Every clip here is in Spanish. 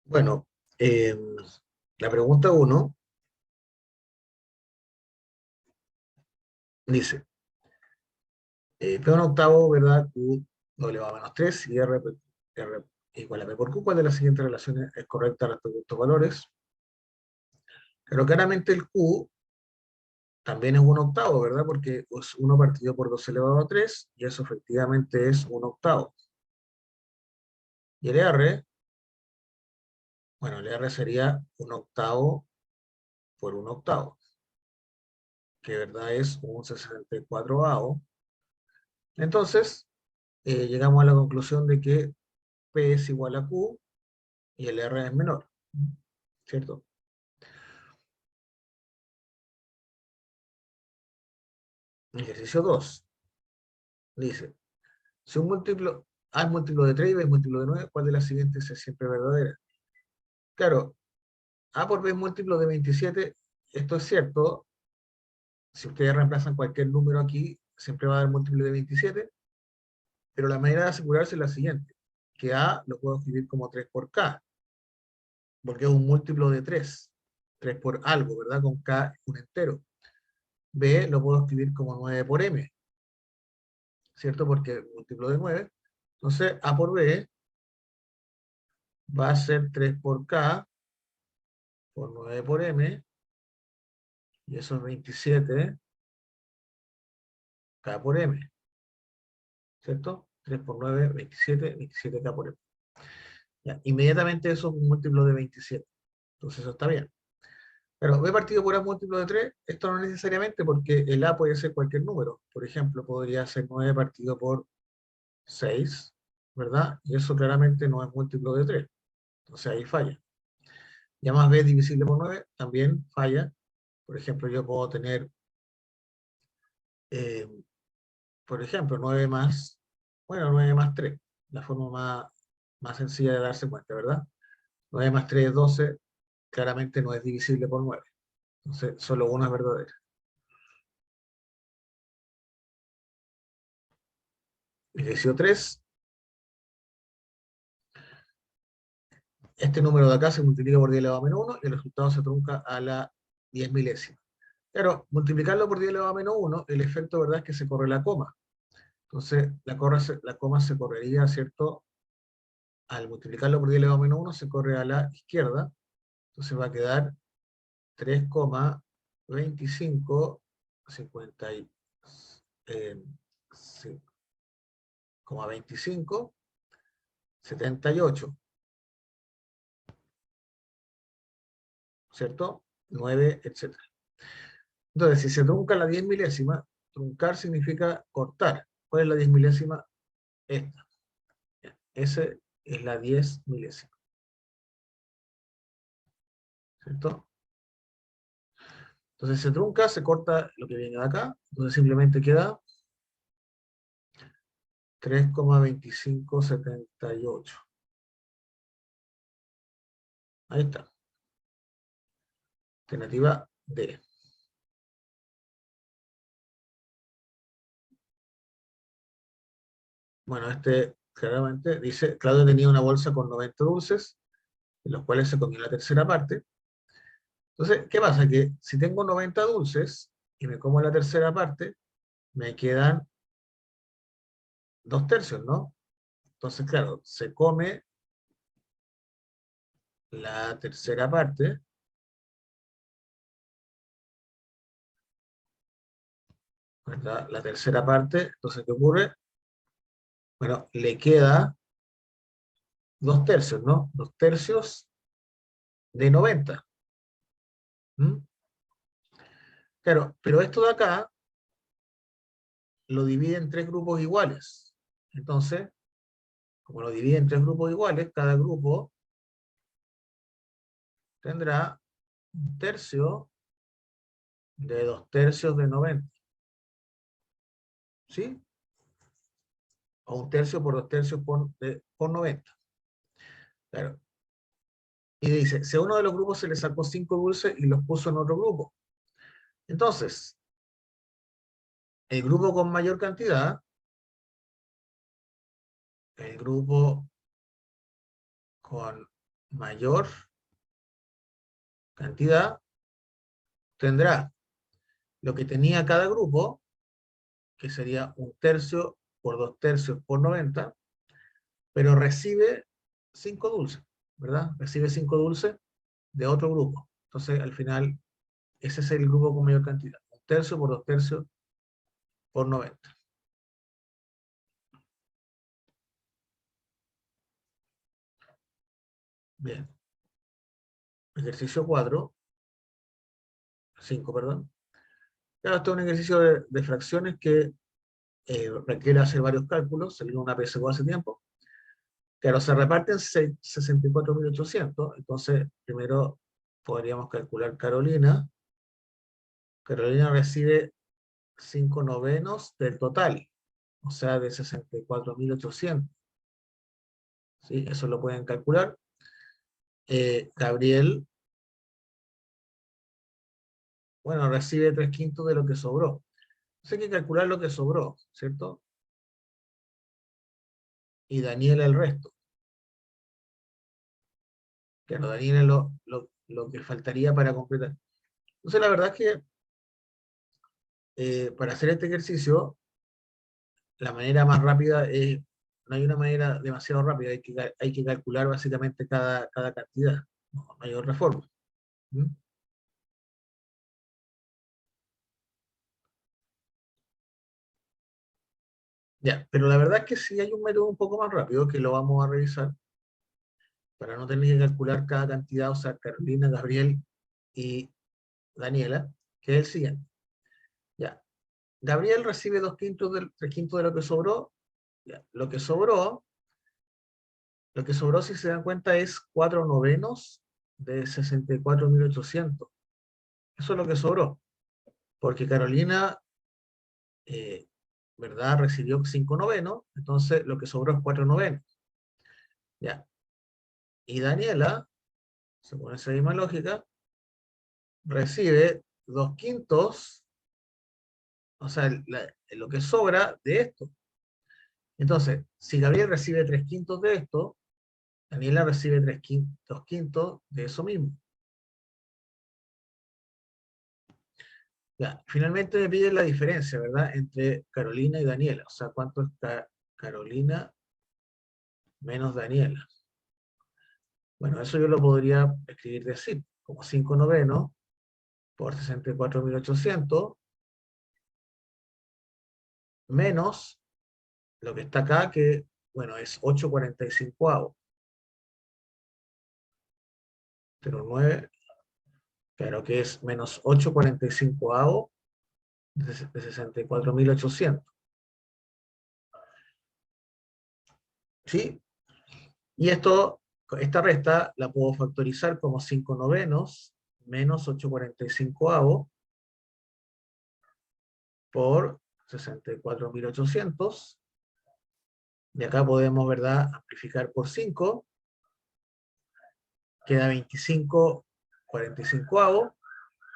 Bueno, la pregunta uno dice, P un octavo, ¿verdad? Q elevado a menos 3 y R igual a P por Q. ¿Cuál de las siguientes relaciones es correcta respecto a estos valores? Pero claramente el Q también es un octavo, ¿verdad? Porque es 1 partido por 2 elevado a 3 y eso efectivamente es un octavo. Y el R, bueno, el R sería un octavo por un octavo, que verdad es un 64avo. Entonces, llegamos a la conclusión de que P es igual a Q y el R es menor, ¿cierto? Ejercicio 2 dice, si un múltiplo A es múltiplo de 3 y B es múltiplo de 9, ¿cuál de las siguientes es siempre verdadera? Claro, A por B es múltiplo de 27, esto es cierto, si ustedes reemplazan cualquier número aquí, siempre va a dar múltiplo de 27, pero la manera de asegurarse es la siguiente, que A lo puedo escribir como 3 por K, porque es un múltiplo de 3, 3 por algo, ¿verdad? Con K un entero. B lo puedo escribir como 9 por M, ¿cierto? Porque múltiplo de 9. Entonces, A por B va a ser 3 por K por 9 por M, y eso es 27 K por M, ¿cierto? 3 por 9, 27, 27 K por M. Ya, inmediatamente eso es un múltiplo de 27. Entonces eso está bien. Pero B partido por A múltiplo de 3, esto no necesariamente porque el A puede ser cualquier número. Por ejemplo, podría ser 9 partido por 6, ¿verdad? Y eso claramente no es múltiplo de 3. Entonces ahí falla. Ya más B divisible por 9 también falla. Por ejemplo, yo puedo tener, eh, por ejemplo, 9 más, bueno, 9 más 3, la forma más sencilla de darse cuenta, ¿verdad? 9 más 3 es 12, claramente no es divisible por 9. Entonces, solo una es verdadera. Ejercicio 3, este número de acá se multiplica por 10 elevado a menos 1 y el resultado se trunca a la 10 milésima. Pero multiplicarlo por 10 elevado a menos 1, el efecto, ¿verdad?, es que se corre la coma. Entonces, la coma se correría, ¿cierto? Al multiplicarlo por 10 elevado a menos 1, se corre a la izquierda. Entonces va a quedar 3,25, 50 sí, 25, 78, ¿cierto? 9, etcétera. Entonces, si se trunca la 10 milésima, truncar significa cortar. ¿Cuál es la 10 milésima? Esta. Ese es la 10 milésima, ¿cierto? Entonces se trunca, se corta lo que viene de acá, entonces simplemente queda 3,2578. Ahí está. Alternativa D. Bueno, este claramente dice, Claudio tenía una bolsa con 90 dulces, de los cuales se comió la tercera parte. Entonces, ¿qué pasa? Que si tengo 90 dulces y me como la tercera parte, me quedan 2 tercios, ¿no? Entonces, claro, se come la tercera parte, ¿verdad? La tercera parte, entonces, ¿qué ocurre? Bueno, le queda 2 tercios, ¿no? 2 tercios de 90. ¿Mm? Claro, pero esto de acá lo divide en 3 grupos iguales. Entonces, como lo divide en 3 grupos iguales, cada grupo tendrá 1 tercio de 2 tercios de 90. ¿Sí? O 1 tercio por 2 tercios por 90. Claro. Y dice, si a uno de los grupos se le sacó 5 dulces y los puso en otro grupo. Entonces, el grupo con mayor cantidad, el grupo con mayor cantidad tendrá lo que tenía cada grupo, que sería 1/3 por 2/3 por 90, pero recibe 5 dulces, ¿verdad? Recibe 5 dulces de otro grupo. Entonces, al final, ese es el grupo con mayor cantidad. 1/3 por 2/3 por 90. Bien. Ejercicio 4, 5, perdón. Claro, esto es un ejercicio de fracciones que requiere hacer varios cálculos. Salió una PSU hace tiempo. Claro, se reparten 64.800. Entonces, primero podríamos calcular Carolina. Carolina recibe 5 novenos del total, o sea, de 64.800. ¿Sí? Eso lo pueden calcular. Gabriel, bueno, recibe 3/5 de lo que sobró. Entonces hay que calcular lo que sobró, ¿cierto? Y Daniela el resto. Claro, Daniela lo que faltaría para completar. Entonces la verdad es que para hacer este ejercicio, la manera más rápida es, no hay una manera demasiado rápida, hay que calcular básicamente cada cantidad. No hay otra forma. ¿Mm? Ya, pero la verdad es que sí hay un método un poco más rápido que lo vamos a revisar para no tener que calcular cada cantidad, o sea, Carolina, Gabriel y Daniela, que es el siguiente. Ya, Gabriel recibe 3/5 de lo que sobró. Ya, lo que sobró, si se dan cuenta, es 4 novenos de 64.800. Eso es lo que sobró, porque Carolina, eh, ¿verdad? Recibió 5 novenos, entonces lo que sobró es 4 novenos. Ya. Y Daniela, según esa misma lógica, recibe 2/5, o sea, lo que sobra de esto. Entonces, si Gabriel recibe 3/5 de esto, Daniela recibe 2/5 de eso mismo. Ya, finalmente me piden la diferencia, ¿verdad? Entre Carolina y Daniela. O sea, ¿cuánto está Carolina menos Daniela? Bueno, eso yo lo podría escribir de así, como 5 novenos por 64.800 menos lo que está acá, que, bueno, es 8/45. Pero 9, claro que es menos 8/45 de 64.800. ¿Sí? Y esta resta la puedo factorizar como 5 novenos menos 8/45 por 64.800. De acá podemos, ¿verdad?, amplificar por 5. Queda 25/45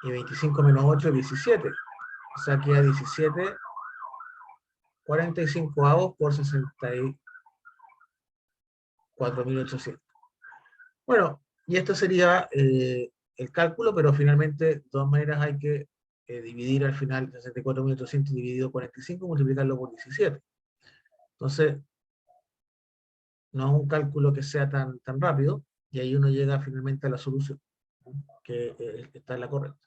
y 25 menos 8 es 17. O sea, queda 17/45 por 64.800. Bueno, y esto sería el cálculo, pero finalmente, de todas maneras, hay que dividir al final 64.800 dividido 45 y multiplicarlo por 17. Entonces, no es un cálculo que sea tan rápido, y ahí uno llega finalmente a la solución, ¿no? Que está en la correcta.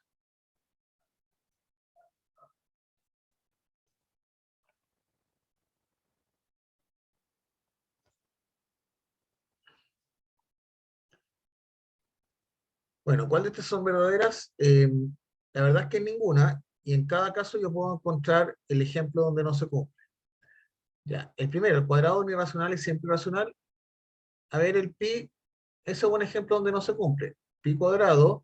Bueno, ¿cuál de estas son verdaderas? La verdad es que ninguna, y en cada caso yo puedo encontrar el ejemplo donde no se cumple. Ya, el primero, el cuadrado irracional es siempre irracional. A ver, el pi, ese es un ejemplo donde no se cumple. Pi cuadrado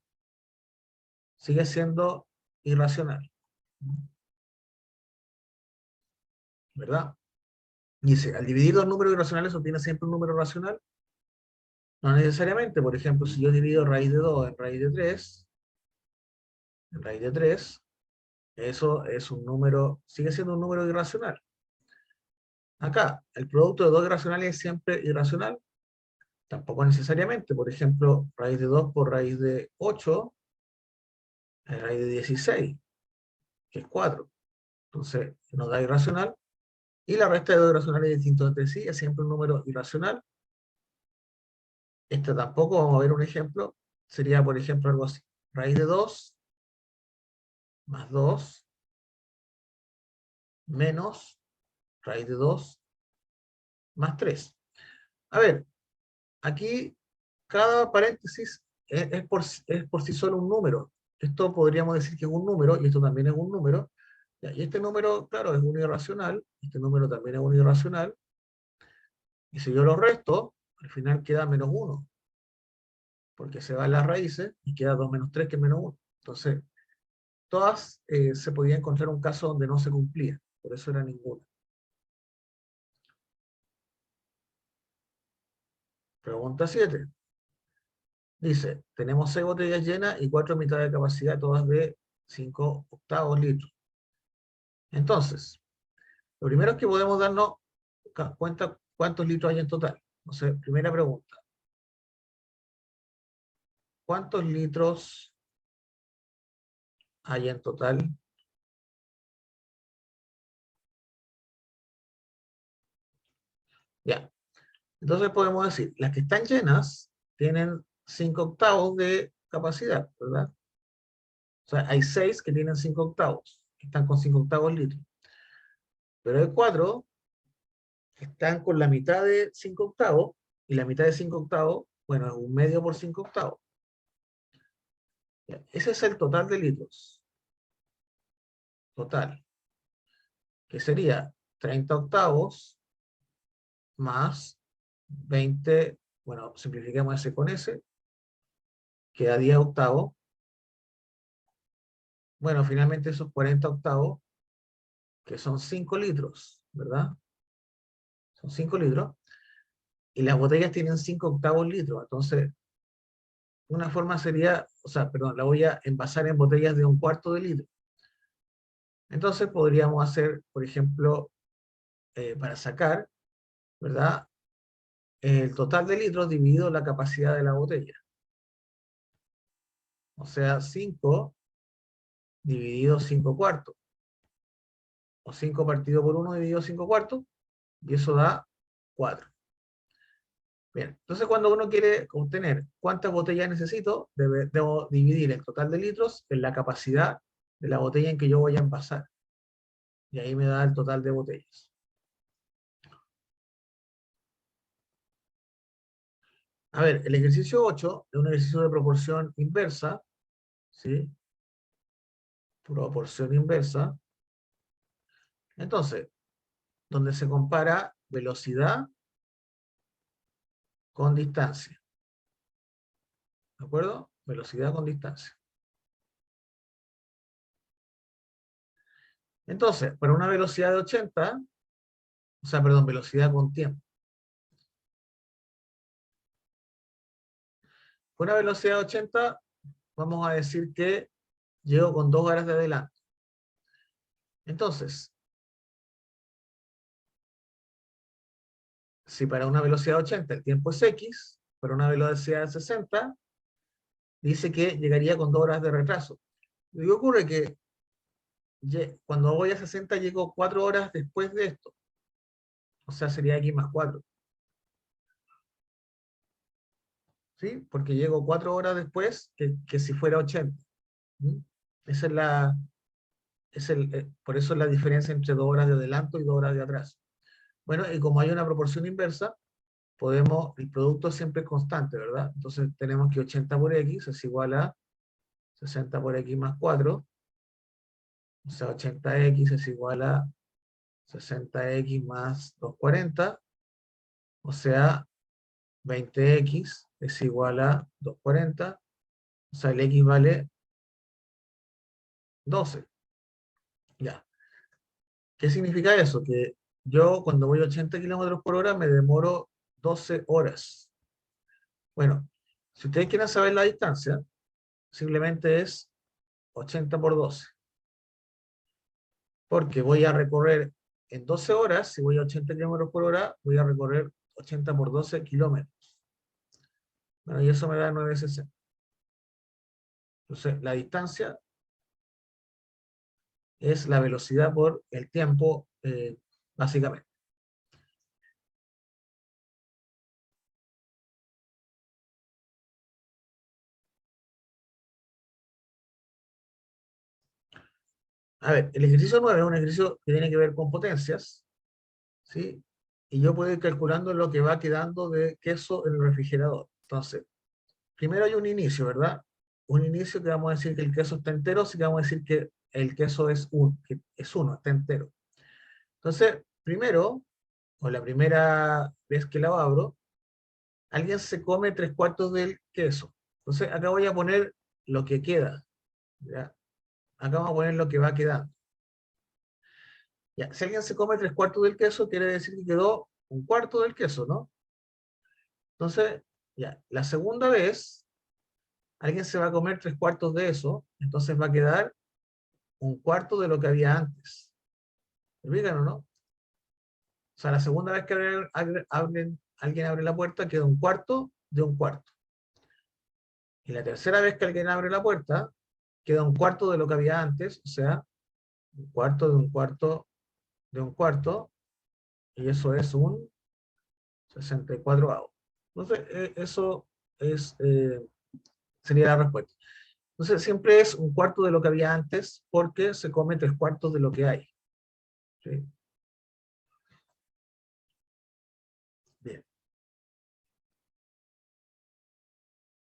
sigue siendo irracional, ¿verdad? Dice, al dividir dos números irracionales obtiene siempre un número racional. No necesariamente, por ejemplo, si yo divido raíz de 2 en raíz de 3, eso es un número, sigue siendo un número irracional. Acá, el producto de dos irracionales es siempre irracional. Tampoco necesariamente. Por ejemplo, raíz de 2 por raíz de 8 es raíz de 16, que es 4. Entonces, nos da irracional. Y la resta de dos irracionales distintos entre sí es siempre un número irracional. Este tampoco, vamos a ver un ejemplo. Sería, por ejemplo, algo así. Raíz de 2 más 2 menos raíz de 2 más 3. A ver, aquí cada paréntesis es por sí solo un número. Esto podríamos decir que es un número, y esto también es un número. Y este número, claro, es un irracional, este número también es un irracional, y si yo lo resto, al final queda menos 1, porque se van las raíces, y queda 2 menos 3, que es menos 1. Entonces, todas se podía encontrar un caso donde no se cumplía, por eso era ninguna. Pregunta 7. Dice, tenemos 6 botellas llenas y 4 mitades de capacidad, todas de 5 octavos litros. Entonces, lo primero es que podemos darnos cuenta cuántos litros hay en total. Entonces, primera pregunta. ¿Cuántos litros hay en total? Ya. Entonces podemos decir, las que están llenas tienen 5 octavos de capacidad, ¿verdad? O sea, hay 6 que tienen 5 octavos, que están con 5 octavos litros. Pero hay 4 que están con la mitad de 5 octavos, y la mitad de 5 octavos, bueno, es un medio por 5 octavos. Ya, ese es el total de litros. Total. Que sería 30 octavos más 20, bueno, simplifiquemos ese con ese, queda 10 octavos. Bueno, finalmente esos 40 octavos, que son 5 litros, ¿verdad? Son 5 litros. Y las botellas tienen 5 octavos litros. Entonces, una forma sería, o sea, perdón, la voy a envasar en botellas de 1/4 de litro. Entonces podríamos hacer, por ejemplo, para sacar, ¿verdad? El total de litros dividido la capacidad de la botella. O sea, 5 dividido 5/4. O 5 partido por 1 dividido 5/4. Y eso da 4. Bien, entonces cuando uno quiere obtener cuántas botellas necesito, debo dividir el total de litros en la capacidad de la botella en que yo voy a envasar. Y ahí me da el total de botellas. A ver, el ejercicio 8 es un ejercicio de proporción inversa, ¿sí? Proporción inversa. Entonces, donde se compara velocidad con distancia. ¿De acuerdo? Velocidad con distancia. Entonces, para una velocidad de 80, o sea, perdón, velocidad con tiempo. Con una velocidad de 80, vamos a decir que llego con 2 horas de adelanto. Entonces, si para una velocidad de 80 el tiempo es X, para una velocidad de 60, dice que llegaría con 2 horas de retraso. Lo que ocurre que cuando voy a 60 llego 4 horas después de esto. O sea, sería X más 4. ¿Sí? Porque llego 4 horas después que si fuera 80. ¿Mm? Esa es por eso es la diferencia entre 2 horas de adelanto y 2 horas de atraso. Bueno, y como hay una proporción inversa, el producto siempre es constante, ¿verdad? Entonces tenemos que 80 por X es igual a 60 por X más 4, o sea, 80X es igual a 60X más 240, o sea, 20X es igual a 240, o sea, el X vale 12. Ya. ¿Qué significa eso? Que yo cuando voy a 80 kilómetros por hora me demoro 12 horas. Bueno, si ustedes quieren saber la distancia, simplemente es 80 por 12. Porque voy a recorrer en 12 horas, si voy a 80 kilómetros por hora, voy a recorrer 80 por 12 kilómetros. Bueno, y eso me da 960. Entonces, la distancia es la velocidad por el tiempo, básicamente. A ver, el ejercicio 9 es un ejercicio que tiene que ver con potencias, ¿sí? Y yo puedo ir calculando lo que va quedando de queso en el refrigerador. Entonces, primero hay un inicio, ¿verdad? Un inicio que vamos a decir que el queso está entero, así que vamos a decir que el queso es uno, está entero. Entonces, primero, o la primera vez que la abro, alguien se come 3/4 del queso. Entonces, acá voy a poner lo que queda, ¿ya? Acá vamos a poner lo que va quedando. Ya, si alguien se come 3/4 del queso, quiere decir que quedó 1/4 del queso, ¿no? Entonces, ya, la segunda vez, alguien se va a comer 3/4 de eso, entonces va a quedar 1/4 de lo que había antes. ¿Me explican o no? O sea, la segunda vez que alguien abre la puerta, queda 1/4 de 1/4. Y la tercera vez que alguien abre la puerta, queda 1/4 de lo que había antes, o sea, 1/4 de 1/4 de 1/4, y eso es un 64avo. Entonces, eso es, sería la respuesta. Entonces, siempre es 1/4 de lo que había antes, porque se come 3/4 de lo que hay. ¿Sí? Bien.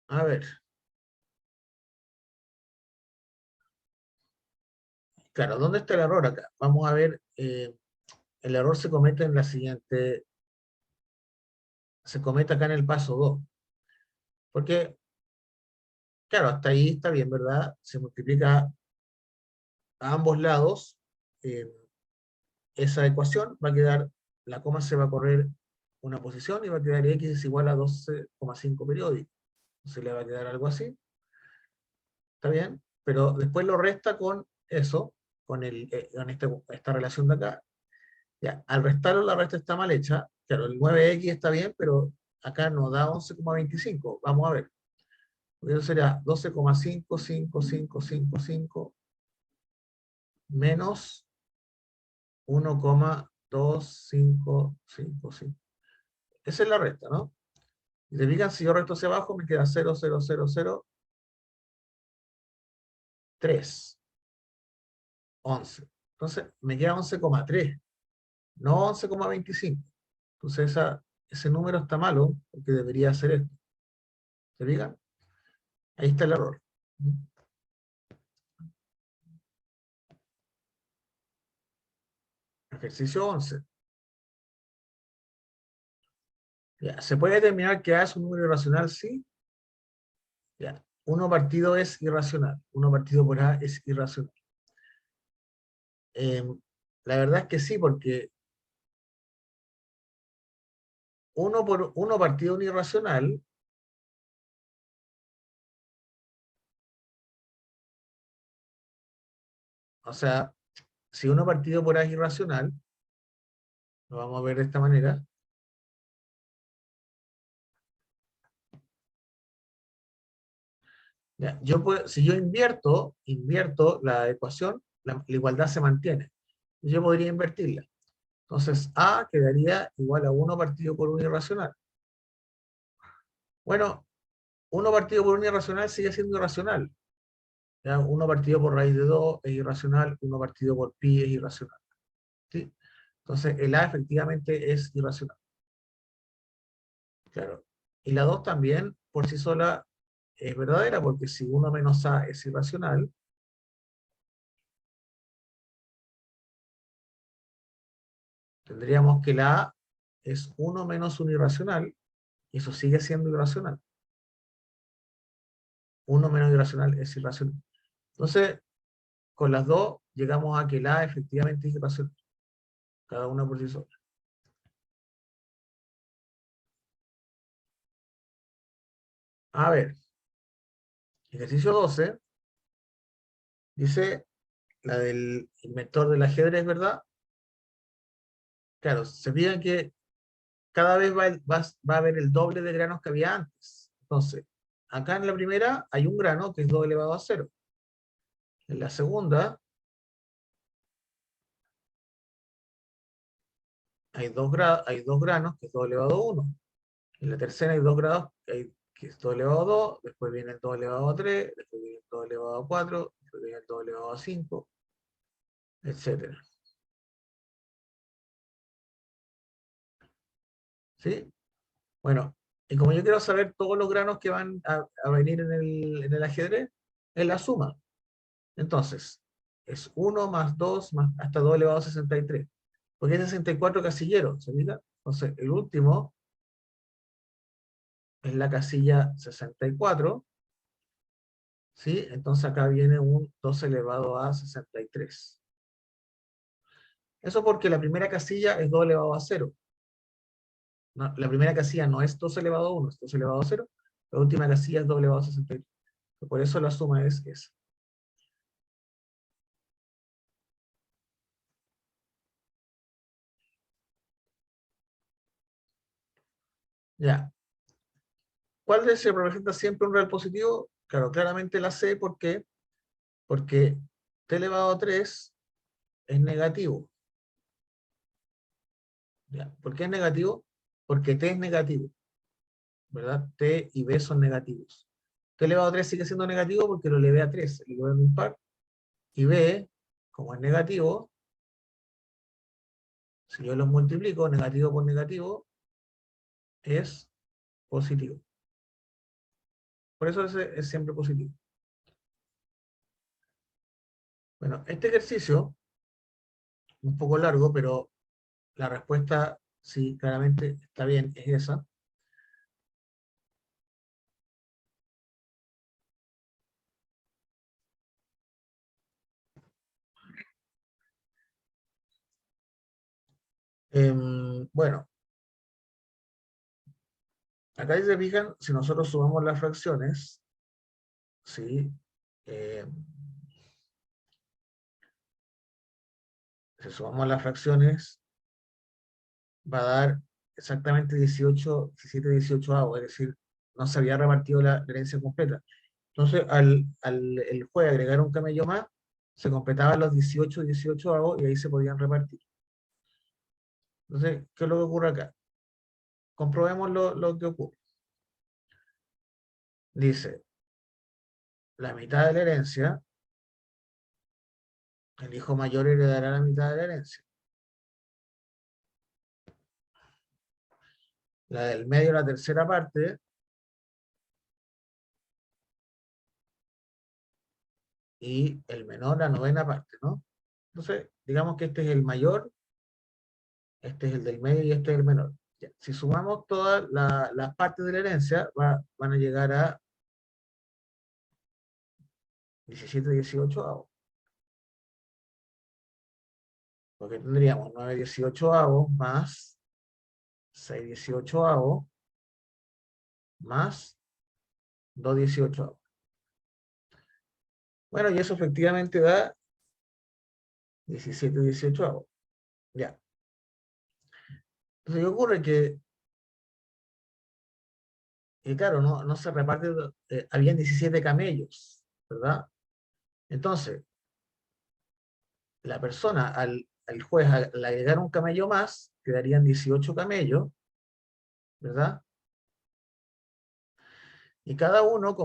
A ver. Claro, ¿dónde está el error acá? Vamos a ver, el error se comete en la siguiente, se comete acá en el paso 2. Porque, claro, hasta ahí está bien, ¿verdad? Se multiplica a ambos lados, eh, esa ecuación va a quedar, la coma se va a correr una posición y va a quedar x es igual a 12,5 periódicos. Se le va a quedar algo así, ¿está bien? Pero después lo resta con eso, con esta relación de acá. Ya, al restarlo la resta está mal hecha. Claro, el 9x está bien, pero acá nos da 11,25. Vamos a ver. Eso sería 12,55555 menos 1,2555. Esa es la resta, ¿no? Y te fijan, si yo resto hacia abajo, me queda 0,0003, 11. Entonces, me queda 11,3, no 11,25. Entonces, ese número está malo, porque debería ser esto. ¿Se fijan? Ahí está el error. Ejercicio 11. Ya, ¿se puede determinar que A es un número irracional? Sí. Ya. 1 partido es irracional. 1 partido por A es irracional. La verdad es que sí, porque 1 por 1 partido un irracional, o sea, si 1 partido por A es irracional, lo vamos a ver de esta manera. Ya, si yo invierto la ecuación, la igualdad se mantiene. Yo podría invertirla. Entonces, A quedaría igual a 1 partido por un irracional. Bueno, 1 partido por un irracional sigue siendo irracional. ¿Ya? 1 partido por raíz de 2 es irracional, 1 partido por pi es irracional. ¿Sí? Entonces, el A efectivamente es irracional. Claro. Y la 2 también, por sí sola, es verdadera, porque si 1 menos A es irracional, tendríamos que la A es 1 menos un irracional, y eso sigue siendo irracional. 1 menos irracional es irracional. Entonces, con las dos, llegamos a que la A efectivamente es irracional. Cada una por sí sola. A ver, ejercicio 12 dice la del inventor del ajedrez, ¿verdad? Claro, se fijan que cada vez va a haber el doble de granos que había antes. Entonces, acá en la primera hay un grano que es 2 elevado a 0. En la segunda hay dos granos que es 2 elevado a 1. En la tercera hay 2 grados que es 2 elevado a 2, después viene el 2 elevado a 3, después viene el 2 elevado a 4, después viene el 2 elevado a 5, etcétera. ¿Sí? Bueno, y como yo quiero saber todos los granos que van a venir en el ajedrez, es la suma. Entonces, es 1 más 2 más hasta 2 elevado a 63. Porque es 64 casilleros, ¿se fija? Entonces, el último es la casilla 64, ¿sí? Entonces acá viene un 2 elevado a 63. Eso porque la primera casilla es 2 elevado a 0. La primera casilla no es 2 elevado a 1, es 2 elevado a 0. La última casilla es 2 elevado a 63. Por eso la suma es esa. Ya. ¿Cuál se representa siempre un real positivo? Claro, claramente la C, ¿por qué? Porque t elevado a 3 es negativo. ¿Ya? ¿Por qué es negativo? Porque t es negativo, ¿verdad? T y b son negativos. T elevado a 3 sigue siendo negativo porque lo elevé a 3, el elevé a un impar. Y b, como es negativo, si yo lo multiplico, negativo por negativo, es positivo. Por eso es siempre positivo. Bueno, este ejercicio, un poco largo, pero la respuesta, sí, claramente está bien, es esa. Bueno, acá si se fijan, si nosotros sumamos las fracciones, ¿sí? Em, si sumamos las fracciones, va a dar exactamente 18, 17, 18 avos, es decir, no se había repartido la herencia completa. Entonces, al el juez agregar un camello más, se completaban los 18, 18 avos y ahí se podían repartir. Entonces, ¿qué es lo que ocurre acá? Comprobemos lo que ocurre. Dice, la mitad de la herencia, el hijo mayor heredará la mitad de la herencia. La del medio, la tercera parte, y el menor, la novena parte, ¿no? Entonces, digamos que este es el mayor, este es el del medio y este es el menor. Ya. Si sumamos todas las partes de la herencia, van a llegar a 17, 18 avos. Porque tendríamos 9 18 avos más 6 18 avos más 2 18 avos. Bueno, y eso efectivamente da 17 18 avos. Ya. Entonces, ¿qué ocurre? Claro, no se reparte, habían 17 camellos, ¿verdad? Entonces, la persona, al juez, al agregar un camello más, quedarían 18 camellos, ¿verdad? Y cada uno,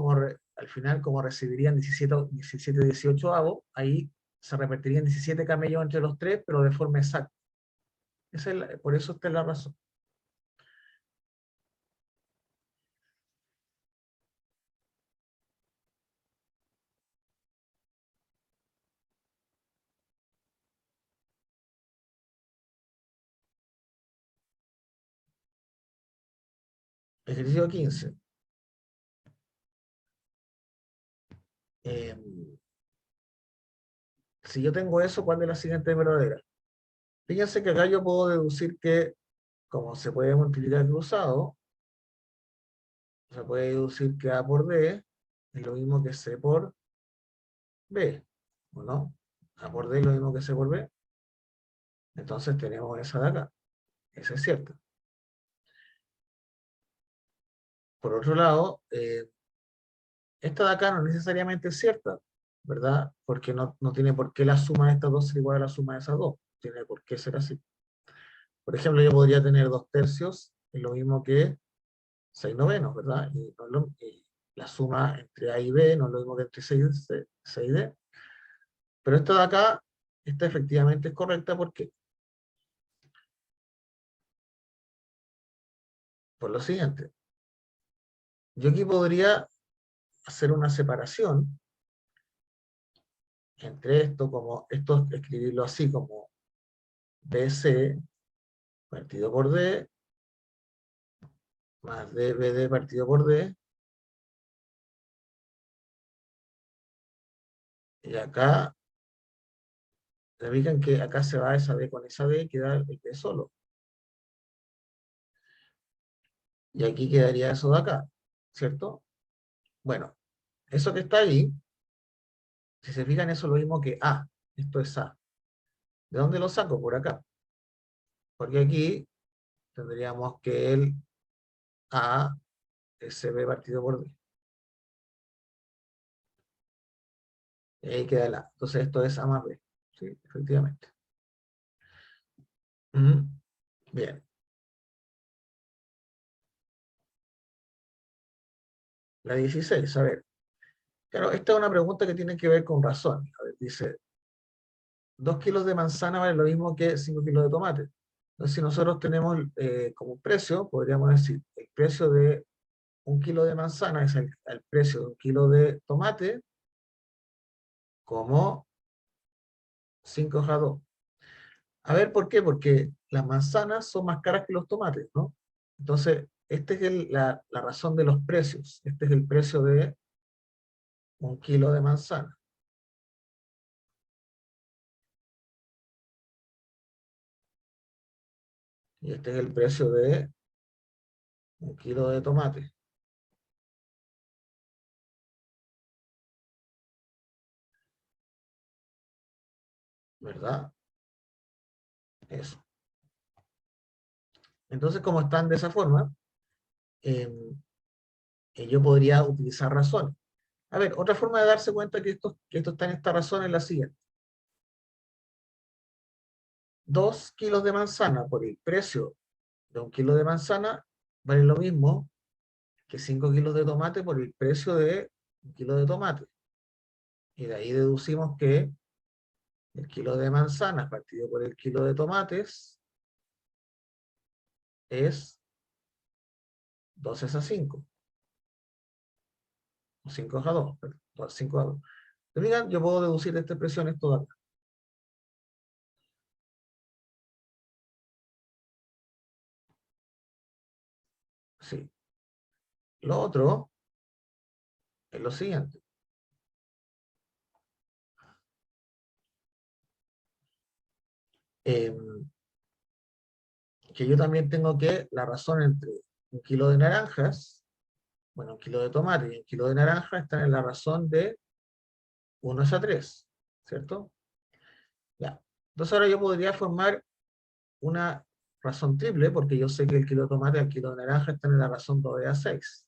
al final, como recibirían 17 18 avos, ahí se repartirían 17 camellos entre los tres, pero de forma exacta. Por eso esta es la razón. Ejercicio 15. Eh, si yo tengo eso, ¿cuál de las siguientes es verdadera? Fíjense que acá yo puedo deducir que, como se puede multiplicar cruzado, se puede deducir que A por D es lo mismo que C por B, ¿o no? A por D es lo mismo que C por B. Entonces tenemos esa de acá. Esa es cierta. Por otro lado, esta de acá no necesariamente es cierta, ¿verdad? Porque no tiene por qué la suma de estas dos ser igual a la suma de esas dos. Tiene por qué ser así. Por ejemplo, yo podría tener 2/3, es lo mismo que 6/9, ¿verdad? Y la suma entre A y B no es lo mismo que entre 6 y D. Pero esta de acá, esta efectivamente es correcta porque, por lo siguiente, yo aquí podría hacer una separación entre esto, como esto escribirlo así como BC partido por D, más DBD partido por D, y acá, se fijan que acá se va esa D con esa D y queda el D solo. Y aquí quedaría eso de acá, ¿cierto? Bueno, eso que está ahí, si se fijan, eso es lo mismo que A. Esto es A. ¿De dónde lo saco? Por acá. Porque aquí tendríamos que el A es CB partido por D. Y ahí queda el A. Entonces esto es A más B. Sí, efectivamente. Ujú. Bien. La 16, a ver. Claro, esta es una pregunta que tiene que ver con razón. A ver, dice, 2 kilos de manzana vale lo mismo que 5 kilos de tomate. Entonces, si nosotros tenemos como un precio, podríamos decir, el precio de 1 kilo de manzana es el precio de 1 kilo de tomate como 5/2. A ver, ¿por qué? Porque las manzanas son más caras que los tomates, ¿no? Entonces, esta es la razón de los precios. Este es el precio de 1 kilo de manzana. Y este es el precio de 1 kilo de tomate, ¿verdad? Eso. Entonces, como están de esa forma, eh, yo podría utilizar razones. A ver, otra forma de darse cuenta que esto está en esta razón es la siguiente. 2 kilos de manzana por el precio de 1 kilo de manzana vale lo mismo que 5 kilos de tomate por el precio de 1 kilo de tomate. Y de ahí deducimos que el kilo de manzanas partido por el kilo de tomates es 12/5, o 5/2, perdón, 5/2. Miren, yo puedo deducir de esta expresión esto de acá. Sí. Lo otro es lo siguiente. Eh, que yo también tengo que la razón entre 1 kilo de naranjas, bueno, 1 kilo de tomate y 1 kilo de naranja están en la razón de 1/3, ¿cierto? Ya. Entonces ahora yo podría formar una razón triple, porque yo sé que el kilo de tomate y el kilo de naranja están en la razón 2/6.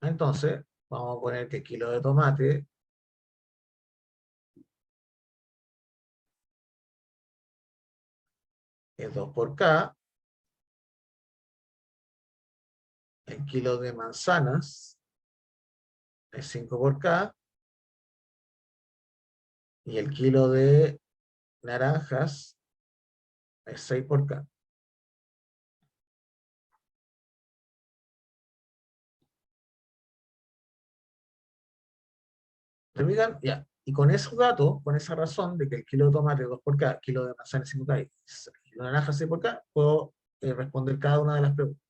Entonces, vamos a poner que el kilo de tomate es 2 por K, el kilo de manzanas es 5 por K, y el kilo de naranjas es 6 por K. ¿Se fijan? Ya. Y con esos datos, con esa razón de que el kilo de tomate es 2 por K, kilo de manzana es 5 K y kilo de naranja es 6 por K, puedo responder cada una de las preguntas.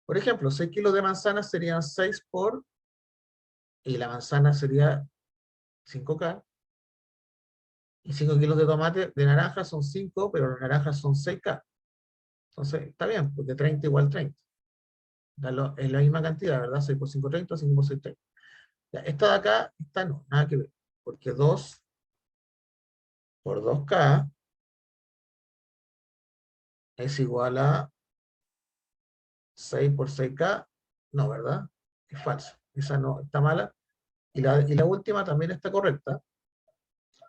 Por ejemplo, 6 kilos de manzana serían 6 por, y la manzana sería 5K, y 5 kilos de tomate de naranja son 5, pero las naranjas son 6K. Entonces, está bien, porque 30 igual 30. Es la misma cantidad, ¿verdad? 6 por 5, 30, 5 por 6, 30. Ya, esta de acá, esta no, nada que ver, porque 2 por 2K es igual a 6 por 6K, no, ¿verdad? Es falso, esa no, está mala. Y la última también está correcta,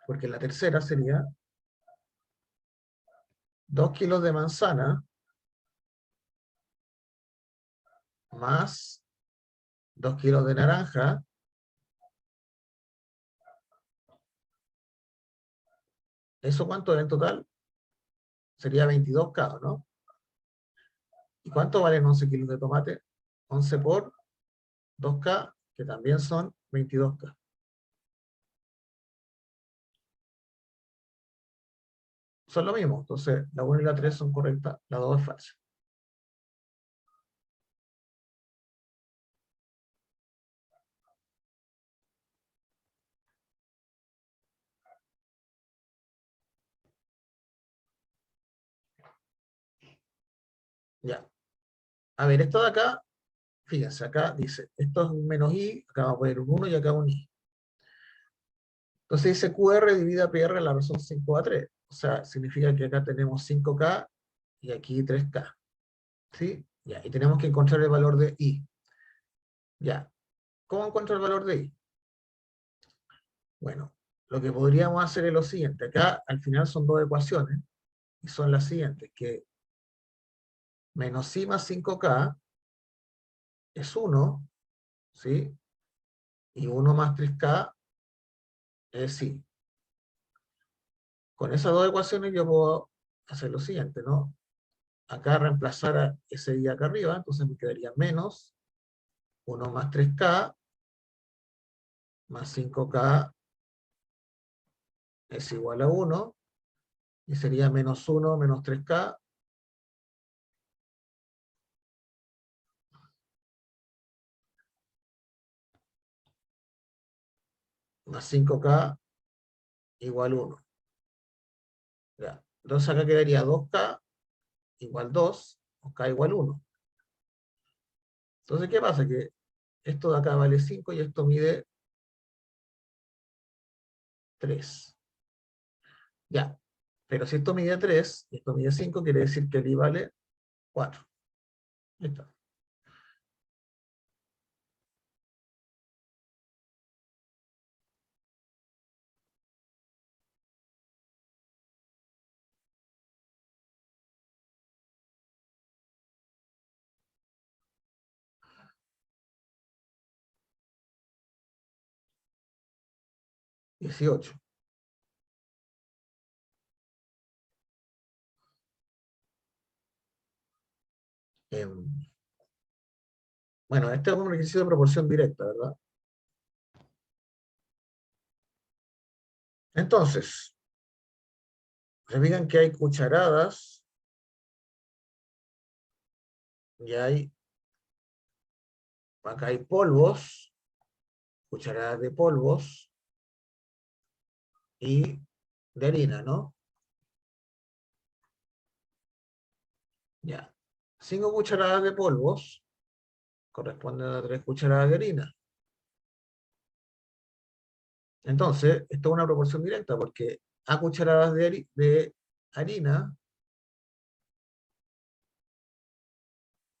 porque la tercera sería 2 kilos de manzana más 2 kilos de naranja. ¿Eso cuánto era en total? Sería 22K, ¿no? ¿Y cuánto valen 11 kilos de tomate? 11 por 2K, que también son 22K. Son lo mismo, entonces la 1 y la 3 son correctas, la 2 es falsa. Ya. A ver, esto de acá, fíjense, acá dice, esto es un menos i, acá vamos a poner un 1 y acá un i. Entonces dice QR divide PR en la razón 5 a 3. O sea, significa que acá tenemos 5K y aquí 3K. ¿Sí? Ya, y tenemos que encontrar el valor de i. Ya. ¿Cómo encuentro el valor de i? Bueno, lo que podríamos hacer es lo siguiente. Acá al final son dos ecuaciones y son las siguientes, que menos i más 5K es 1, ¿sí? Y 1 más 3K es i. Con esas dos ecuaciones yo puedo hacer lo siguiente, ¿no? Acá reemplazar a ese i acá arriba, entonces me quedaría menos 1 más 3K más 5K es igual a 1, y sería menos 1 menos 3K más 5K igual 1. Ya. Entonces acá quedaría 2K igual 2, o K igual 1. Entonces, ¿qué pasa? Que esto de acá vale 5 y esto mide 3. Ya. Pero si esto mide 3 y esto mide 5, quiere decir que el i vale 4. Ahí está. 18. Bueno, este es un ejercicio de proporción directa, ¿verdad? Entonces, se fijan que hay cucharadas y acá hay polvos, cucharadas de polvos y de harina, ¿no? Ya. 5 cucharadas de polvos corresponden a 3 cucharadas de harina. Entonces, esto es una proporción directa porque a cucharadas de harina,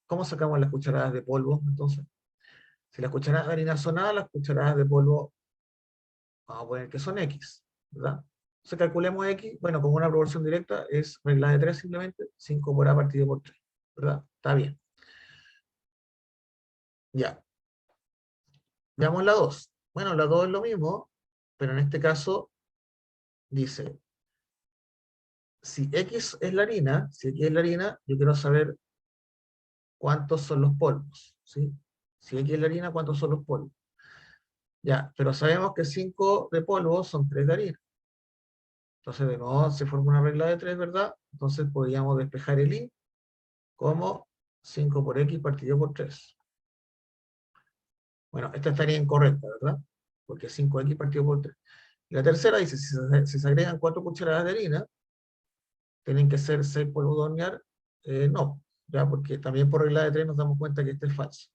¿cómo sacamos las cucharadas de polvo? Entonces, si las cucharadas de harina son A, las cucharadas de polvo, vamos a poner que son X, ¿verdad? Entonces calculemos X, bueno, como una proporción directa es regla de 3 simplemente, 5 por A partido por 3, ¿verdad? Está bien. Ya. Veamos la 2. Bueno, la 2 es lo mismo, pero en este caso dice, si X es la harina, si X es la harina, yo quiero saber cuántos son los polvos, ¿sí? Si X es la harina, ¿cuántos son los polvos? Ya, pero sabemos que 5 de polvo son 3 de harina. Entonces, de nuevo, se forma una regla de 3, ¿verdad? Entonces, podríamos despejar el i como 5 por x partido por 3. Bueno, esta estaría incorrecta, ¿verdad? Porque 5x partido por 3. Y la tercera dice, si se agregan 4 cucharadas de harina, tienen que ser 6 polvos de hornear. No, ya, porque también por regla de 3 nos damos cuenta que este es falso.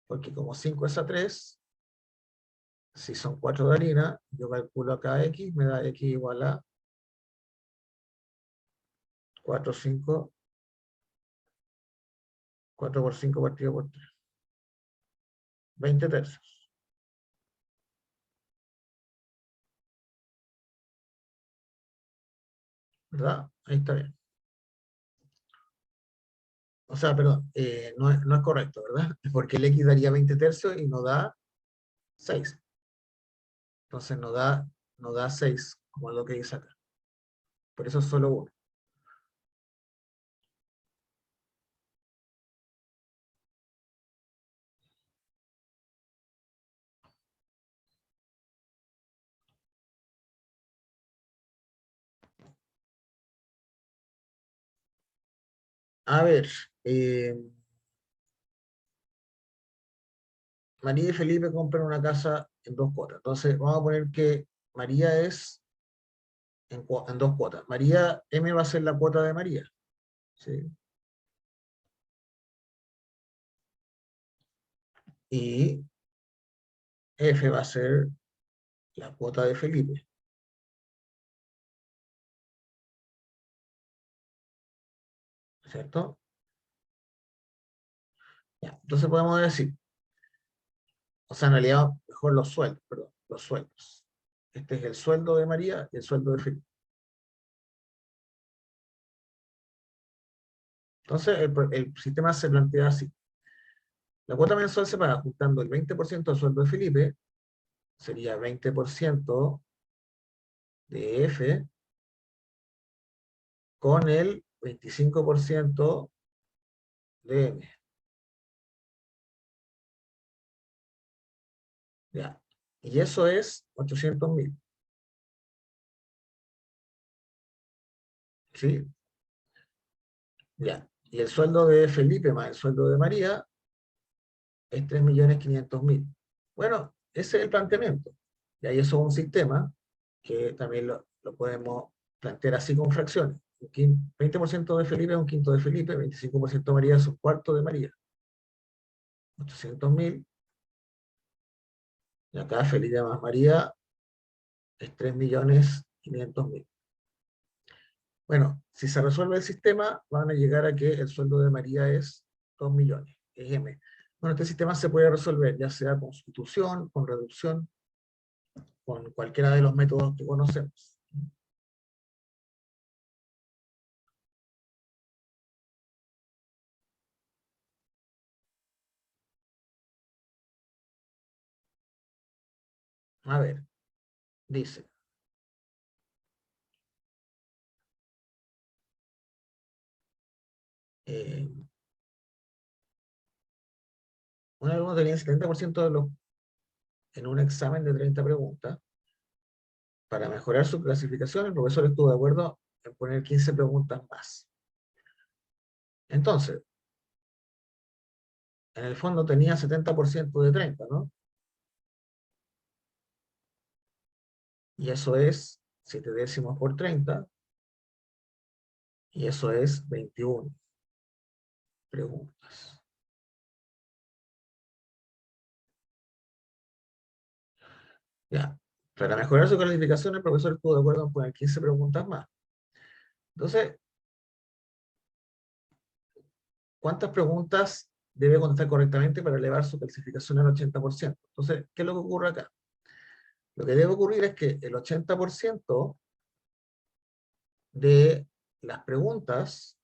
Porque como 5 es a 3, si son 4 de harina, yo calculo acá x, me da x igual a 4, 5, 4 por 5 partido por 3. 20 tercios. ¿Verdad? Ahí está bien. O sea, perdón, no es correcto, ¿verdad? Porque el x daría 20 tercios y no da 6. Entonces no da 6, como es lo que dice acá. Por eso es solo 1. A ver, eh, María y Felipe compran una casa en 2 cuotas. Entonces vamos a poner que María es en 2 cuotas. María, M va a ser la cuota de María. ¿Sí? Y F va a ser la cuota de Felipe. ¿Cierto? Ya, entonces podemos decir, o sea, en realidad, mejor los sueldos, perdón, los sueldos. Este es el sueldo de María y el sueldo de Felipe. Entonces, el sistema se plantea así. La cuota mensual se paga juntando el 20% del sueldo de Felipe, sería 20% de F, con el 25% de M. Ya. Y eso es 800.000. ¿Sí? Ya. Y el sueldo de Felipe más el sueldo de María es 3.500.000. Bueno, ese es el planteamiento. Y ahí eso es un sistema que también lo podemos plantear así con fracciones. 20% de Felipe es un quinto de Felipe, 25% de María es un cuarto de María. 800.000. Y acá Felipe más María es 3.500.000. Bueno, si se resuelve el sistema, van a llegar a que el sueldo de María es 2 millones, es M. Bueno, este sistema se puede resolver ya sea con sustitución, con reducción, con cualquiera de los métodos que conocemos. A ver, dice, eh, un alumno tenía el 70% de los, en un examen de 30 preguntas. Para mejorar su clasificación, el profesor estuvo de acuerdo en poner 15 preguntas más. Entonces, en el fondo tenía 70% de 30, ¿no? Y eso es 7 décimos por 30, y eso es 21 preguntas. Ya. Para mejorar su calificación, el profesor estuvo de acuerdo en poner 15 preguntas más. Entonces, ¿cuántas preguntas debe contestar correctamente para elevar su clasificación al 80%? Entonces, ¿qué es lo que ocurre acá? Lo que debe ocurrir es que el 80% de las preguntas,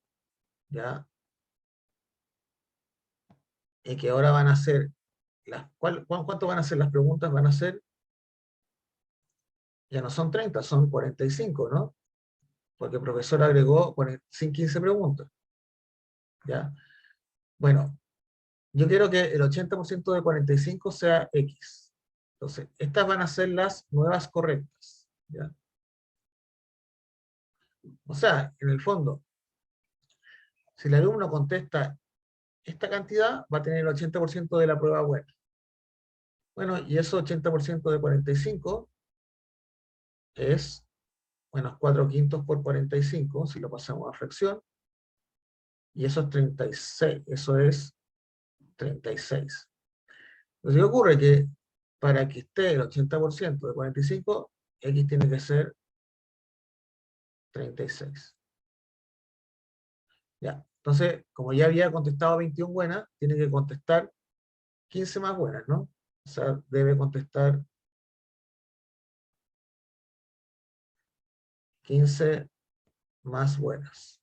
¿ya? Y que ahora van a ser, ¿cuánto van a ser las preguntas? Van a ser, ya no son 30, son 45, ¿no? Porque el profesor agregó 15 preguntas, ¿ya? Bueno, yo quiero que el 80% de 45 sea X. Entonces, estas van a ser las nuevas correctas, ¿ya? O sea, en el fondo, si el alumno contesta esta cantidad, va a tener el 80% de la prueba buena. Bueno, y eso 80% de 45 es, bueno, 4 quintos por 45, si lo pasamos a fracción, y eso es 36, eso es 36. Entonces, ¿qué ocurre? Que para que esté el 80% de 45, X tiene que ser 36. Ya. Entonces, como ya había contestado 21 buenas, tiene que contestar 15 más buenas, ¿no? O sea, debe contestar 15 más buenas.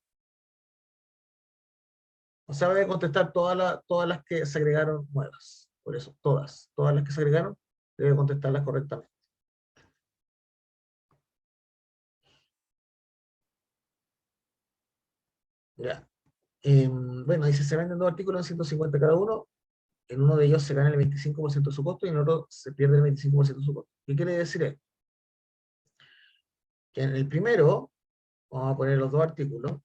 O sea, debe contestar todas las que se agregaron nuevas. Por eso, todas las que se agregaron, debe contestarlas correctamente. Ya. Bueno, dice, se venden dos artículos en 150 cada uno. En uno de ellos se gana el 25% de su costo y en otro se pierde el 25% de su costo. ¿Qué quiere decir esto? Que en el primero, vamos a poner los dos artículos,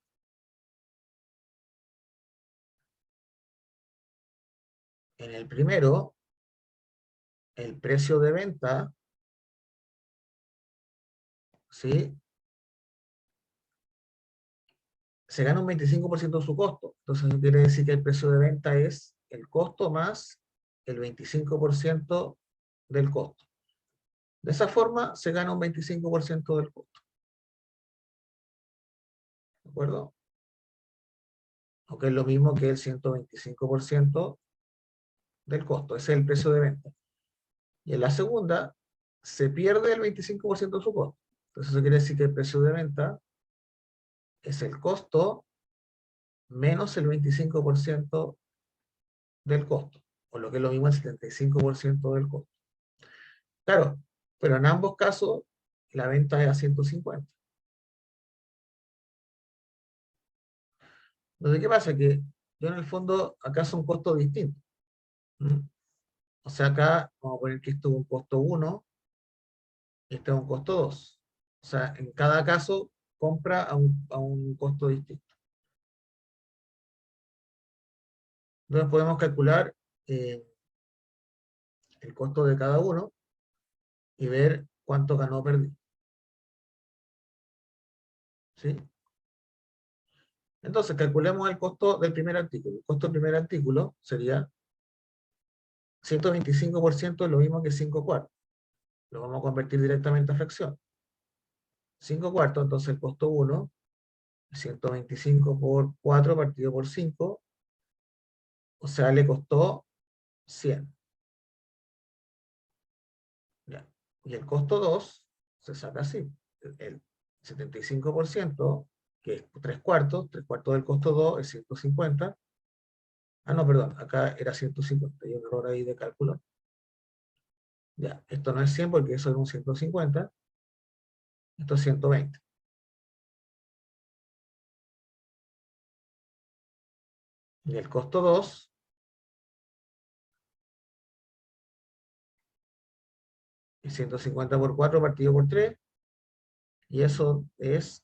en el primero, el precio de venta, ¿sí? Se gana un 25% de su costo. Entonces eso quiere decir que el precio de venta es el costo más el 25% del costo. De esa forma se gana un 25% del costo. ¿De acuerdo? Aunque es lo mismo que el 125% del costo. Ese es el precio de venta. Y en la segunda, se pierde el 25% de su costo. Entonces eso quiere decir que el precio de venta es el costo menos el 25% del costo. O lo que es lo mismo el 75% del costo. Claro, pero en ambos casos la venta es a 150. Entonces, ¿qué pasa? Que yo en el fondo acá son costos distintos. ¿Mm? O sea, acá vamos a poner que esto es un costo 1 y este es un costo 2. O sea, en cada caso compra a un costo distinto. Entonces podemos calcular eh, el costo de cada uno y ver cuánto ganó o perdió. ¿Sí? Entonces, calculemos el costo del primer artículo. El costo del primer artículo sería 125% es lo mismo que 5 cuartos. Lo vamos a convertir directamente a fracción. 5 cuartos, entonces el costo 1, 125 por 4 partido por 5, o sea, le costó 100. ¿Ya? Y el costo 2 se saca así. El 75%, que es 3 cuartos del costo 2 es 150. Ah, no, perdón, acá era 150, hay un error ahí de cálculo. Ya, esto no es 100 porque eso era un 150, esto es 120. Y el costo 2 es 150 por 4 partido por 3, y eso es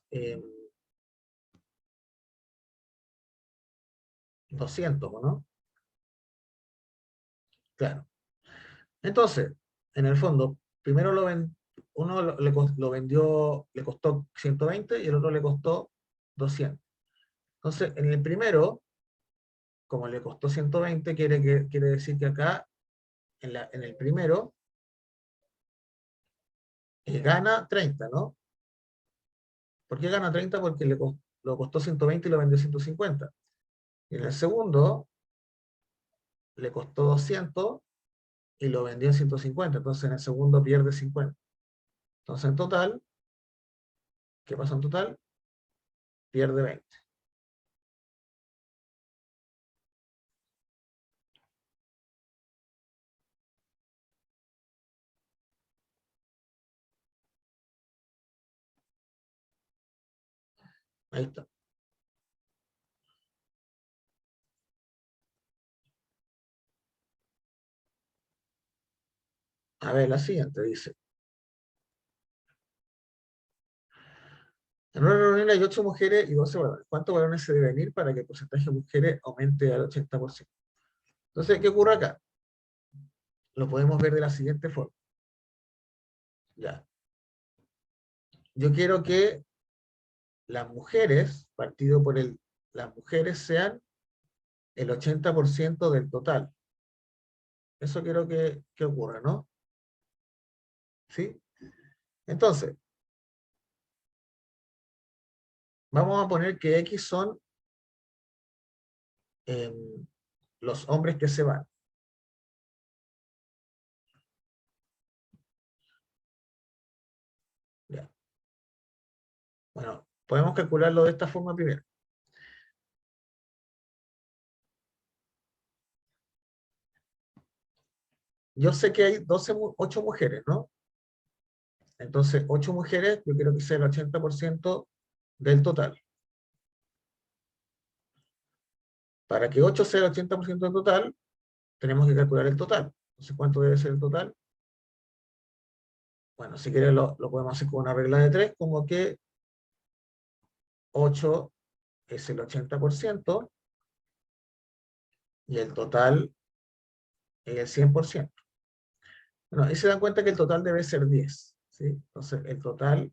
200, ¿no? Claro. Entonces, en el fondo, primero uno lo vendió, le costó 120 y el otro le costó 200. Entonces, en el primero, como le costó 120, quiere decir que acá, en el primero, gana 30, ¿no? ¿Por qué gana 30? Porque lo costó 120 y lo vendió 150. Y en el segundo, le costó 200 y lo vendió en 150. Entonces, en el segundo pierde 50. Entonces, en total, ¿qué pasa en total? Pierde 20. Ahí está. A ver, la siguiente dice: en una reunión hay 8 mujeres y 12 varones. ¿Cuántos varones se deben ir para que el porcentaje de mujeres aumente al 80%? Entonces, ¿qué ocurre acá? Lo podemos ver de la siguiente forma. Ya. Yo quiero que las mujeres, partido por las mujeres sean el 80% del total. Eso quiero que ocurra, ¿no? ¿sí? Entonces, vamos a poner que X son los hombres que se van. Ya. Bueno, podemos calcularlo de esta forma primero. Yo sé que hay 8 mujeres, ¿no? Entonces, 8 mujeres, yo quiero que sea el 80% del total. Para que 8 sea el 80% del total, tenemos que calcular el total. Entonces, ¿cuánto debe ser el total? Bueno, si quieres lo podemos hacer con una regla de 3, como que 8 es el 80% y el total es el 100%. Bueno, ahí se dan cuenta que el total debe ser 10, ¿sí? Entonces, el total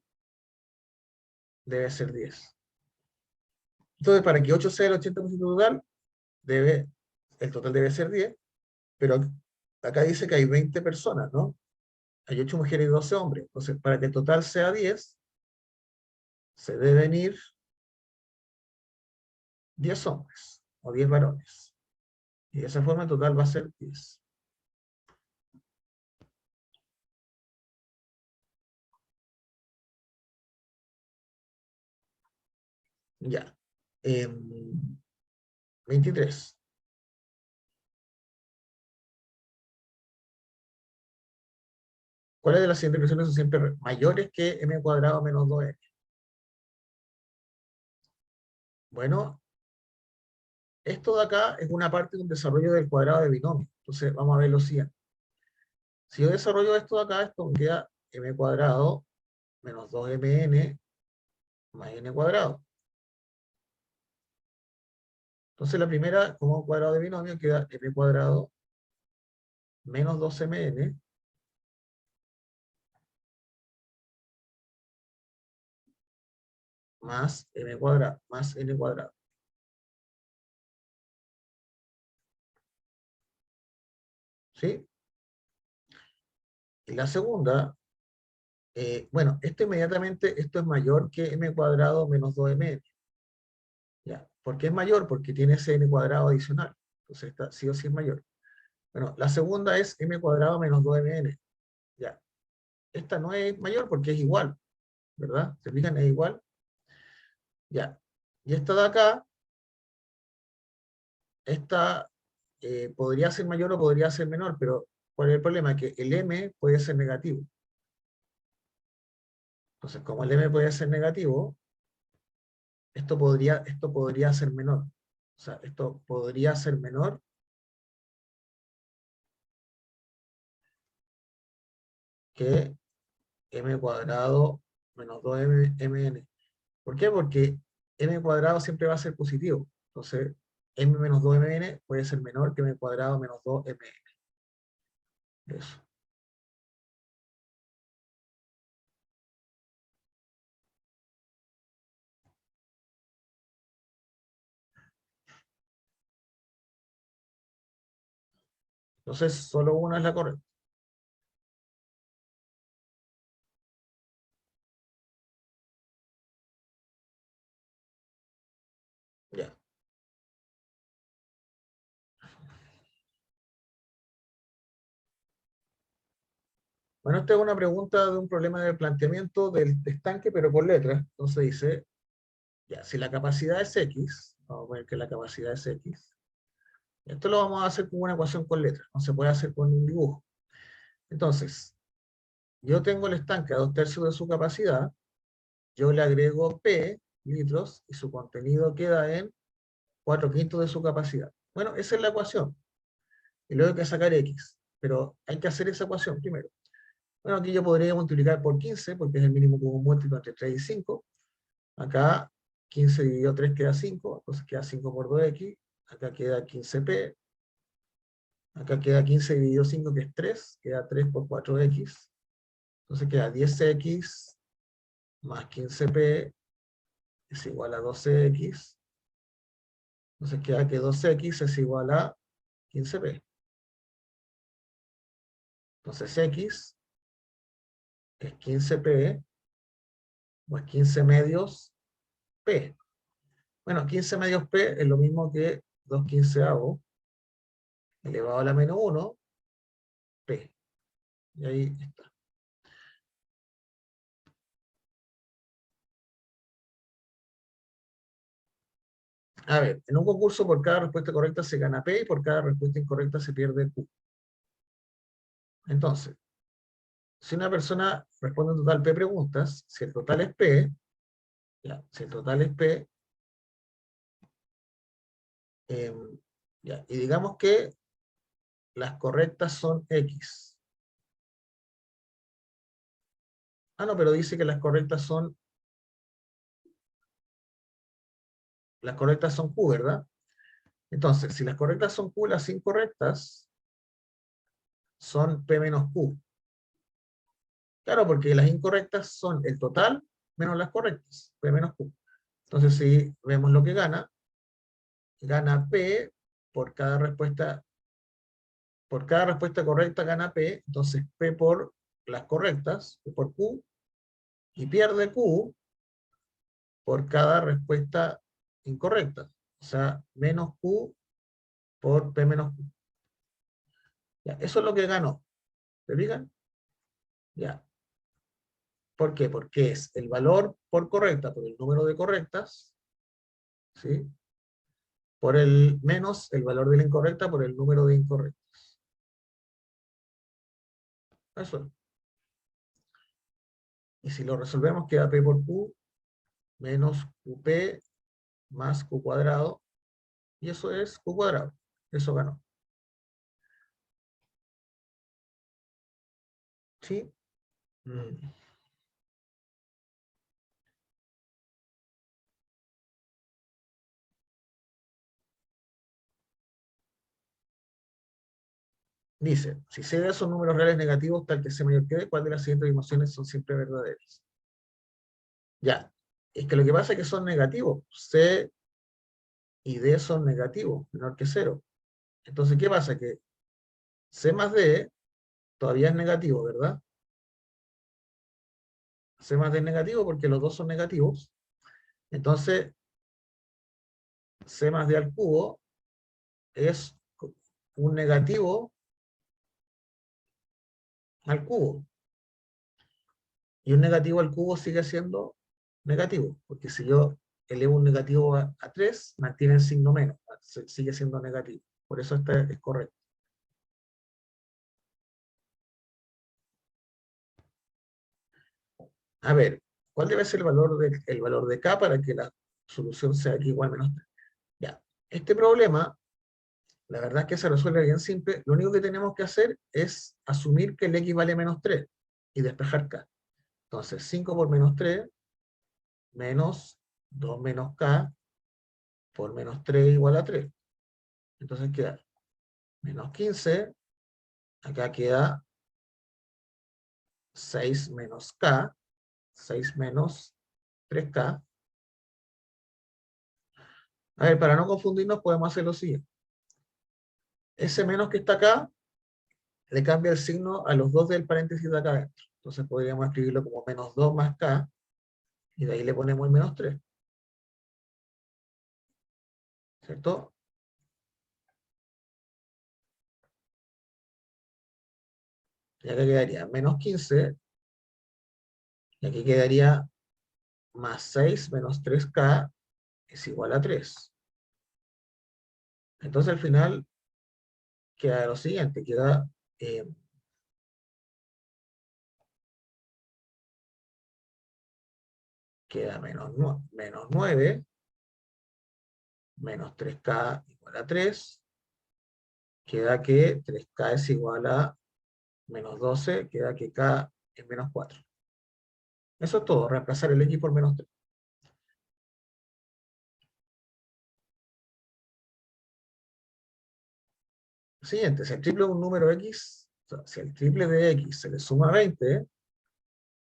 debe ser 10. Entonces, para que 8 sea el 80% total, el total debe ser 10, pero acá dice que hay 20 personas, ¿no? Hay 8 mujeres y 12 hombres. Entonces, para que el total sea 10, se deben ir 10 hombres o 10 varones. Y de esa forma el total va a ser 10. Ya. 23. ¿Cuáles de las siguientes ecuaciones son siempre mayores que m cuadrado menos 2n? Bueno, esto de acá es una parte de un desarrollo del cuadrado de binomio. Entonces, vamos a ver lo siguiente. Si yo desarrollo esto de acá, esto me queda m cuadrado menos 2mn más n cuadrado. Entonces, la primera, como cuadrado de binomio, queda m cuadrado menos 2mn más m cuadrado, más n cuadrado. ¿Sí? Y la segunda, bueno, esto es mayor que m cuadrado menos 2mn. ¿Ya? ¿Por qué es mayor? Porque tiene ese n cuadrado adicional. Entonces, esta sí o sí es mayor. Bueno, la segunda es m cuadrado menos 2mn. Ya. Esta no es mayor porque es igual, ¿verdad? ¿Se fijan? Es igual. Ya. Y esta de acá, esta podría ser mayor o podría ser menor, pero ¿cuál es el problema? Que el m puede ser negativo. Entonces, como el m puede ser negativo, esto podría ser menor. O sea, esto podría ser menor que m cuadrado menos 2mn. ¿Por qué? Porque m cuadrado siempre va a ser positivo. Entonces, m menos 2mn puede ser menor que m cuadrado menos 2mn. Eso. Entonces, solo una es la correcta. Ya. Bueno, esta es una pregunta de un problema de planteamiento del estanque, pero por letras. Entonces dice, ya, si la capacidad es X, vamos a ver que la capacidad es X, esto lo vamos a hacer con una ecuación con letras, no se puede hacer con un dibujo. Entonces, yo tengo el estanque a 2/3 de su capacidad, yo le agrego P litros y su contenido queda en 4/5 de su capacidad. Bueno, esa es la ecuación. Y luego hay que sacar X. Pero hay que hacer esa ecuación primero. Bueno, aquí yo podría multiplicar por 15, porque es el mínimo común múltiplo entre 3 y 5. Acá 15 dividido 3 queda 5, entonces queda 5 por 2x. Acá queda 15p. Acá queda 15 dividido 5, que es 3. Queda 3 por 4x. Entonces queda 10x más 15p es igual a 12x. Entonces queda que 2x es igual a 15p. Entonces x es 15p, o es 15 medios p. Bueno, 15 medios p es lo mismo que 2 quinceavos elevado a la menos 1, p. Y ahí está. A ver, en un concurso por cada respuesta correcta se gana P y por cada respuesta incorrecta se pierde Q. Entonces, si una persona responde en total P preguntas, si el total es P, ya, si el total es P, ya, y digamos que las correctas son X. Ah, no, pero dice que las correctas son Q, ¿verdad? Entonces, si las correctas son Q, las incorrectas son P menos Q. Claro, porque las incorrectas son el total menos las correctas, P menos Q. Entonces, si vemos lo que gana P por cada respuesta correcta gana P, entonces P por las correctas, P por Q, y pierde Q por cada respuesta incorrecta. O sea, menos Q por P menos Q. Ya, eso es lo que ganó. ¿Se fijan? Ya. ¿Por qué? Porque es el valor por correcta, por el número de correctas, ¿sí? Por el menos el valor de la incorrecta por el número de incorrectas. Eso es. Y si lo resolvemos, queda P por Q menos QP más Q cuadrado. Y eso es Q cuadrado. Eso ganó. ¿Sí? Mm. Dice, si C son números reales negativos tal que C mayor que D, ¿cuál de las siguientes afirmaciones son siempre verdaderas? Ya. Es que lo que pasa es que son negativos. C y D son negativos, menor que 0. Entonces, ¿qué pasa? Que C más D todavía es negativo, ¿verdad? C más D es negativo porque los dos son negativos. Entonces, C más D al cubo es un negativo al cubo. Y un negativo al cubo sigue siendo negativo, porque si yo elevo un negativo a 3, mantiene el signo menos, sigue siendo negativo. Por eso este es correcto. A ver, ¿cuál debe ser el valor de K para que la solución sea aquí igual a menos 3? Ya, este problema, la verdad es que se resuelve bien simple. Lo único que tenemos que hacer es asumir que el X vale menos 3 y despejar K. Entonces, 5 por menos 3 menos 2 menos K por menos 3 igual a 3. Entonces queda menos 15, acá queda 6 menos K, 6 menos 3K. A ver, para no confundirnos podemos hacer lo siguiente. Ese menos que está acá, le cambia el signo a los dos del paréntesis de acá adentro. Entonces podríamos escribirlo como menos 2 más K, y de ahí le ponemos el menos 3. ¿Cierto? Y acá quedaría menos 15, y aquí quedaría más 6 menos 3K es igual a 3. Entonces al final queda lo siguiente, eh, queda menos 9 menos 3K igual a 3, queda que 3K es igual a menos 12, queda que K es menos 4. Eso es todo, reemplazar el X por menos 3. Siguiente, si el triple de un número X, o sea, si el triple de X se le suma 20,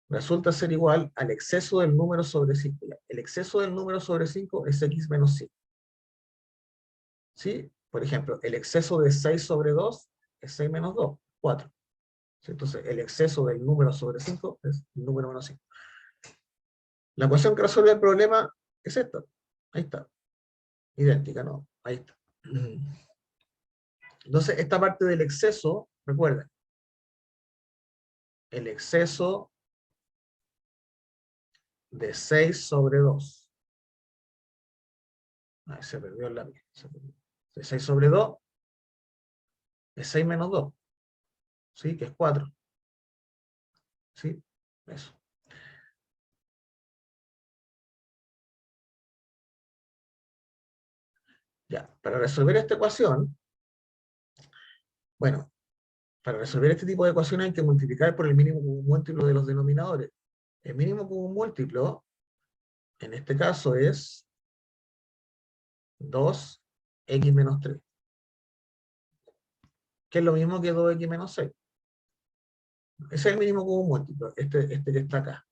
resulta ser igual al exceso del número sobre 5. El exceso del número sobre 5 es X menos 5. ¿Sí? Por ejemplo, el exceso de 6 sobre 2 es 6 menos 2, 4. ¿sí? Entonces, el exceso del número sobre 5 es el número menos 5. La ecuación que resuelve el problema es esta. Ahí está. Idéntica, ¿no? Ahí está. Entonces, esta parte del exceso, recuerden, el exceso de 6 sobre 2. Ahí se perdió el lápiz. De 6 sobre 2 es 6 menos 2. ¿Sí? Que es 4. ¿Sí? Eso. Ya, para resolver esta ecuación, bueno, para resolver este tipo de ecuaciones hay que multiplicar por el mínimo común múltiplo de los denominadores. El mínimo común múltiplo, en este caso, es 2x menos 3, que es lo mismo que 2x menos 6. Ese es el mínimo común múltiplo, este que está acá.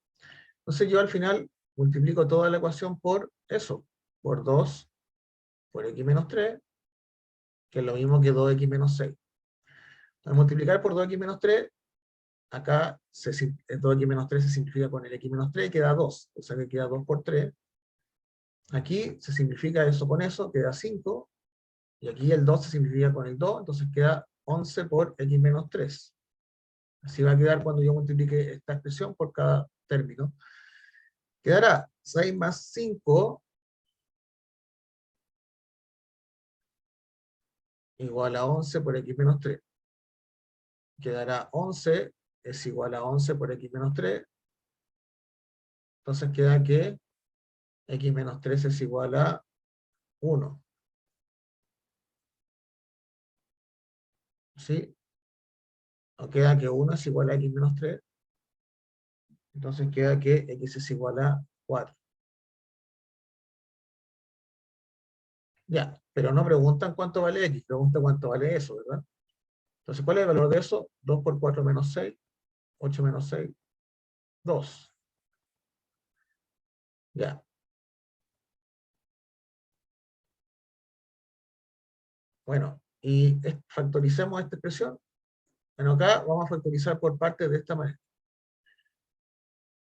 Entonces yo al final multiplico toda la ecuación por eso, por 2 por x menos 3, que es lo mismo que 2x menos 6. Al multiplicar por 2x menos 3, acá 2x menos 3 se simplifica con el x menos 3 y queda 2. O sea que queda 2 por 3. Aquí se simplifica eso con eso, queda 5. Y aquí el 2 se simplifica con el 2, entonces queda 11 por x menos 3. Así va a quedar cuando yo multiplique esta expresión por cada término. Quedará 6 más 5 igual a 11 por x menos 3. Quedará 11 es igual a 11 por x menos 3. Entonces queda que x menos 3 es igual a 1. ¿Sí? O queda que 1 es igual a x menos 3. Entonces queda que x es igual a 4. Ya, pero no preguntan cuánto vale x, preguntan cuánto vale eso, ¿verdad? Entonces, ¿cuál es el valor de eso? 2 por 4 menos 6, 8 menos 6, 2. Ya. Bueno, y factoricemos esta expresión. Bueno, acá vamos a factorizar por partes de esta manera.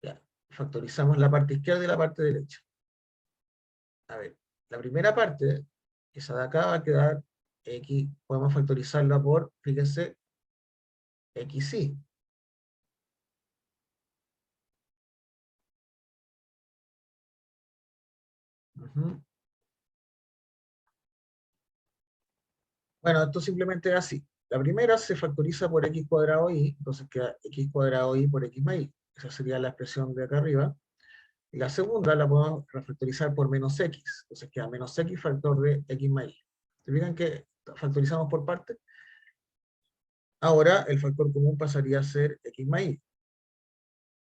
Ya. Factorizamos la parte izquierda y la parte derecha. A ver, la primera parte, esa de acá va a quedar x, podemos factorizarla por, fíjense, xy. Ujú. Bueno, esto simplemente es así. La primera se factoriza por x cuadrado y, entonces queda x cuadrado y por x más y. Esa sería la expresión de acá arriba. Y la segunda la podemos refactorizar por menos x. Entonces queda menos x factor de x más y. ¿Se fijan que factorizamos por partes? Ahora el factor común pasaría a ser x más y.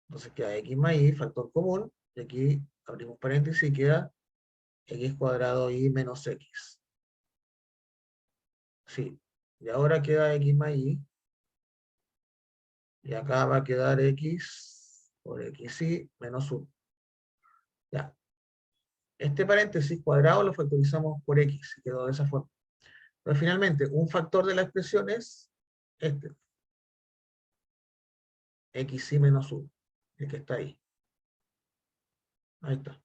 Entonces queda x más y, factor común, y aquí abrimos paréntesis y queda x cuadrado y menos x. Sí. Y ahora queda x más y, y acá va a quedar x por xy menos 1. Ya. Este paréntesis cuadrado lo factorizamos por x, y quedó de esa forma. Pero finalmente, un factor de la expresión es este, xy menos 1, el que está ahí. Ahí está.